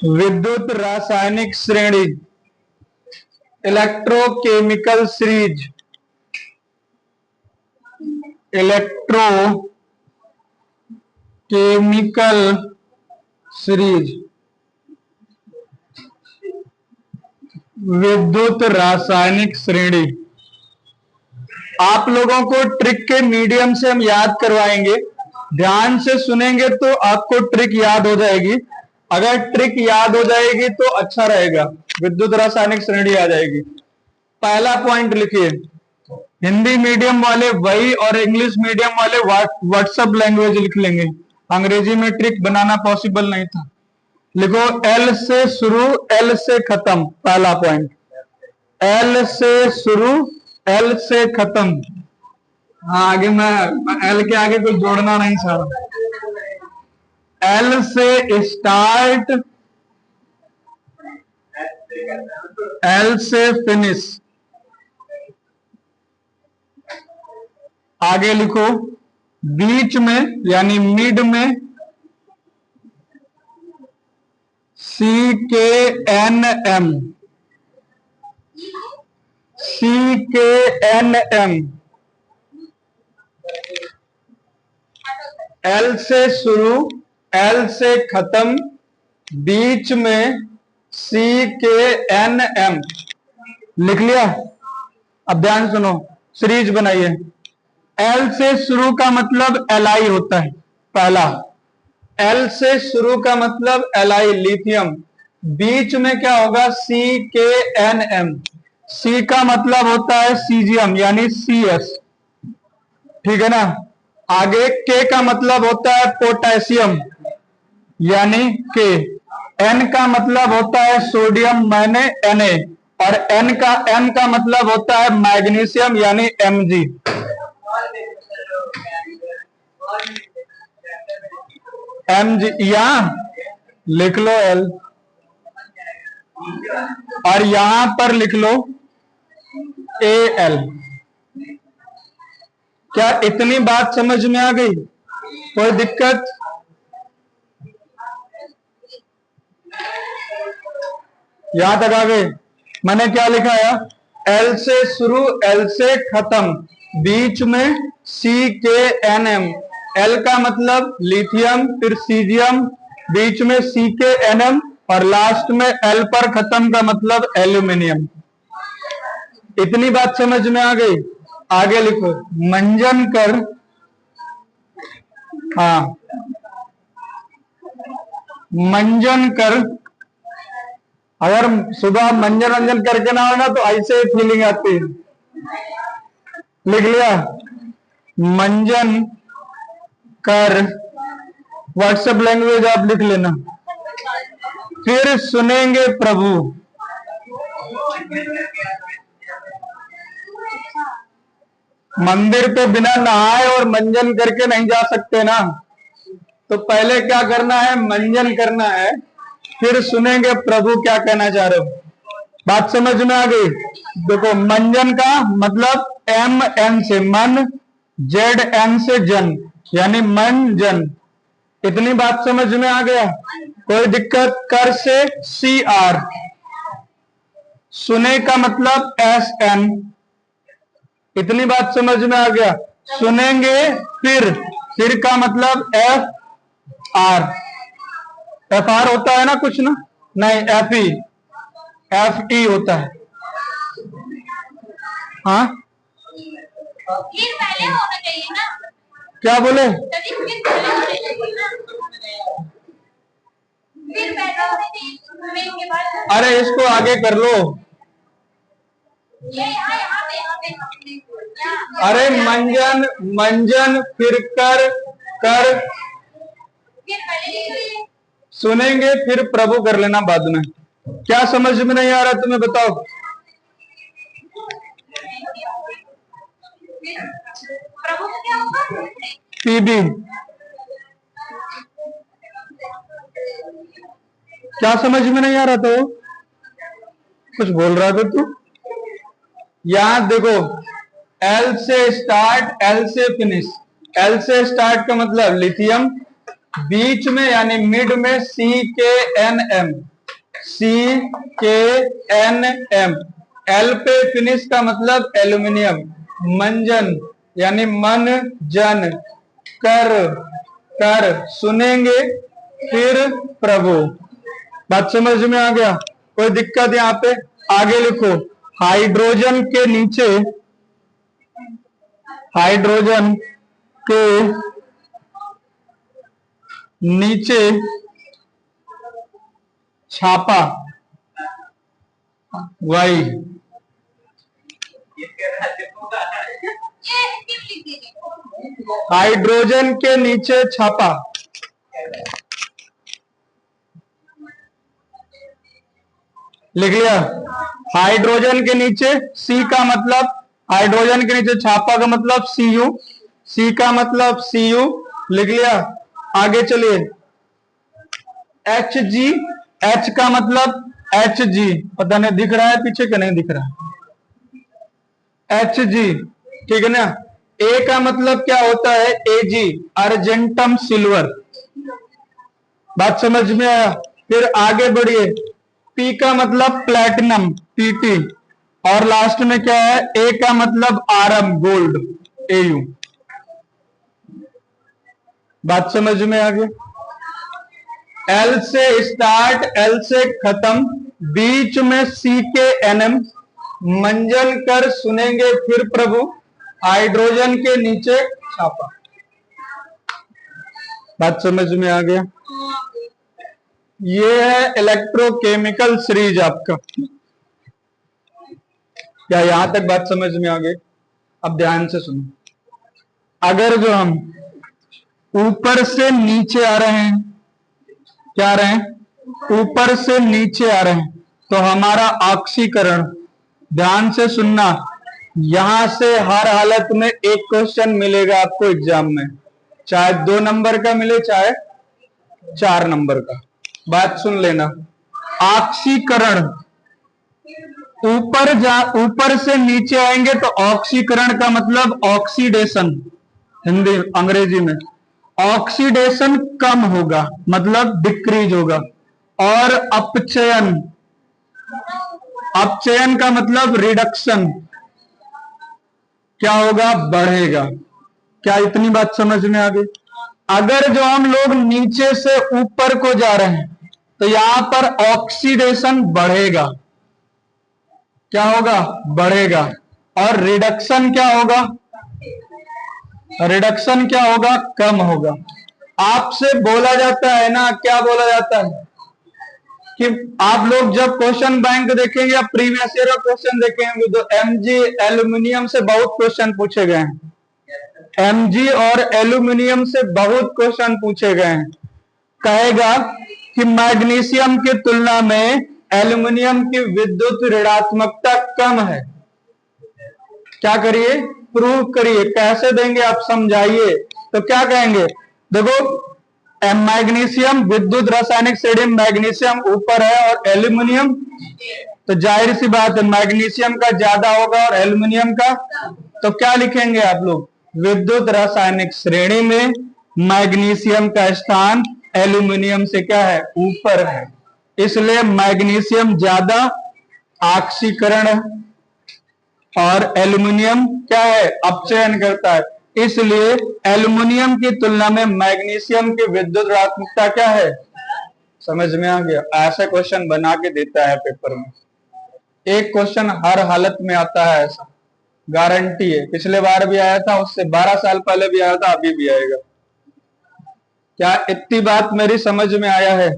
विद्युत रासायनिक श्रेणी, इलेक्ट्रोकेमिकल सीरीज, इलेक्ट्रोकेमिकल सीरीज, विद्युत रासायनिक श्रेणी। आप लोगों को ट्रिक के मीडियम से हम याद करवाएंगे, ध्यान से सुनेंगे तो आपको ट्रिक याद हो जाएगी। अगर ट्रिक याद हो जाएगी तो अच्छा रहेगा, विद्युत रासायनिक श्रेणी आ जाएगी। पहला पॉइंट लिखिए, हिंदी मीडियम वाले वही और इंग्लिश मीडियम वाले व्हाट्सएप लैंग्वेज लिख लेंगे, अंग्रेजी में ट्रिक बनाना पॉसिबल नहीं था। लिखो, एल से शुरू एल से खत्म। पहला पॉइंट, एल से शुरू एल से खत्म। हाँ, आगे मैं एल के आगे कुछ जोड़ना नहीं चाह रहा। एल से स्टार्ट, एल से फिनिश। आगे लिखो, बीच में यानी मिड में CKNM, CKNM। एल से शुरू एल से खत्म, बीच में CKNM। लिख लिया? अब ध्यान सुनो, सीरीज बनाइए। एल से शुरू का मतलब Li होता है, पहला। एल से शुरू का मतलब Li, लिथियम। बीच में क्या होगा? CKNM। C का मतलब होता है सीजियम यानी CS, ठीक है ना। आगे K का मतलब होता है पोटेशियम यानी K। N का मतलब होता है सोडियम माने Na, और N का मतलब होता है मैग्नीशियम यानी Mg। Mg यहां लिख लो L, और यहां पर लिख लो Al। क्या इतनी बात समझ में आ गई? कोई दिक्कत? यहां तक आ गए? मैंने क्या लिखा है? एल से शुरू एल से खत्म, बीच में CKNM। एल का मतलब लिथियम, फिर सीजियम, बीच में CKNM, और लास्ट में एल पर खत्म का मतलब एल्यूमिनियम। इतनी बात समझ में आ गई? आगे लिखो, मंजन कर, हाँ मंजन कर। अगर सुबह मंजन वंजन करके ना हो ना तो ऐसे फीलिंग आती है। लिख लिया? मंजन कर, व्हाट्सएप लैंग्वेज आप लिख लेना। फिर सुनेंगे प्रभु। मंदिर पे बिना नहाए और मंजन करके नहीं जा सकते ना, तो पहले क्या करना है? मंजन करना है, फिर सुनेंगे प्रभु क्या कहना चाह रहे हो। बात समझ में आ गई? देखो, मंजन का मतलब MN से मन, ZN से जन यानी मन जन। इतनी बात समझ में आ गया? कोई दिक्कत? कर से CR, सुने का मतलब SN। इतनी बात समझ में आ गया? सुनेंगे फिर का मतलब FR। FR होता है ना कुछ ना? नहीं, FE होता है। हाँ, फिर पहले होना चाहिए ना? क्या बोले? फिर पहले होना चाहिए ना? फिर पहले होना चाहिए। अरे इसको आगे कर लो। अरे मंजन फिर कर सुनेंगे, फिर प्रभु कर लेना बाद में। क्या समझ में नहीं आ रहा तुम्हें? बताओ। प्रभु को क्या होगा? PB। क्या समझ में नहीं आ रहा? तो कुछ बोल रहा था तू? यहां देखो, एल से स्टार्ट एल से फिनिश। एल से स्टार्ट का मतलब लिथियम, बीच में यानी मिड में CKNM, CKNM। एल पे फिनिश का मतलब एल्यूमिनियम। मंजन यानी मन जन, कर कर सुनेंगे फिर प्रभु। बात समझ में आ गया? कोई दिक्कत यहाँ पे? आगे लिखो, हाइड्रोजन के नीचे, हाइड्रोजन के नीचे छापा, वाई। हाइड्रोजन के नीचे छापा, लिख लिया? हाइड्रोजन के नीचे सी का मतलब, हाइड्रोजन के नीचे छापा का मतलब Cu, सी का मतलब Cu, लिख लिया? आगे चलिए, Hg, H का मतलब Hg, पता नहीं दिख रहा है पीछे क्या नहीं दिख रहा है? Hg, ठीक है ना? ए का मतलब क्या होता है? Ag, argentum silver. बात समझ में आया? फिर आगे बढ़िए, पी का मतलब प्लैटिनम, Pt, और लास्ट में क्या है? ए का मतलब आरम, गोल्ड, Au। बात समझ में आ गया? एल से स्टार्ट, एल से खत्म, बीच में CKNM, मंजन कर सुनेंगे फिर प्रभु, हाइड्रोजन के नीचे छापा। बात समझ में आ गया? ये है इलेक्ट्रोकेमिकल सीरीज आपका। क्या यहां तक बात समझ में आ गई? अब ध्यान से सुनो, अगर जो हम ऊपर से नीचे आ रहे हैं, क्या आ रहे हैं? ऊपर से नीचे आ रहे हैं, तो हमारा ऑक्सीकरण, ध्यान से सुनना, यहां से हर हालत में एक क्वेश्चन मिलेगा आपको एग्जाम में, चाहे 2 नंबर का मिले चाहे 4 नंबर का। बात सुन लेना, ऑक्सीकरण, ऊपर से नीचे आएंगे तो ऑक्सीकरण का मतलब ऑक्सीडेशन, हिंदी अंग्रेजी में ऑक्सीडेशन कम होगा, मतलब डिक्रीज होगा। और अपचयन, अपचयन का मतलब रिडक्शन, क्या होगा? बढ़ेगा। क्या इतनी बात समझ में आ गई? अगर जो हम लोग नीचे से ऊपर को जा रहे हैं तो यहां पर ऑक्सीडेशन बढ़ेगा, क्या होगा? बढ़ेगा। और रिडक्शन क्या होगा? रिडक्शन क्या होगा? कम होगा। आपसे बोला जाता है ना, क्या बोला जाता है कि आप लोग जब क्वेश्चन बैंक देखेंगे या प्रीवियस ईयर क्वेश्चन देखेंगे तो Mg एल्यूमिनियम से बहुत क्वेश्चन पूछे गए हैं, Mg और एल्यूमिनियम से बहुत क्वेश्चन पूछे गए हैं। कहेगा कि मैग्नीशियम की तुलना में एल्यूमिनियम की विद्युत ऋणात्मकता कम है। क्या करिए? प्रूव करिए। कैसे देंगे आप? समझाइए। तो क्या कहेंगे? देखो, मैग्नीशियम विद्युत रासायनिक श्रेणी में मैग्नीशियम ऊपर है और एल्यूमिनियम, तो जाहिर सी बात है मैग्नीशियम का ज्यादा होगा और एल्यूमिनियम का, तो क्या लिखेंगे आप लोग? विद्युत रासायनिक श्रेणी में मैग्नीशियम का स्थान एल्यूमिनियम से क्या है? ऊपर है, इसलिए मैग्नीशियम ज्यादा ऑक्सीकरण और एल्यूमिनियम क्या है? अपचयन करता है। इसलिए एल्यूमिनियम की तुलना में मैग्नीशियम की विद्युत ऋणात्मकता क्या है? समझ में आ गया? ऐसा क्वेश्चन बना के देता है पेपर में, एक क्वेश्चन हर हालत में आता है, ऐसा गारंटी है। पिछले बार भी आया था, उससे 12 साल पहले भी आया था, अभी भी आएगा। क्या इतनी बात मेरी समझ में आया है?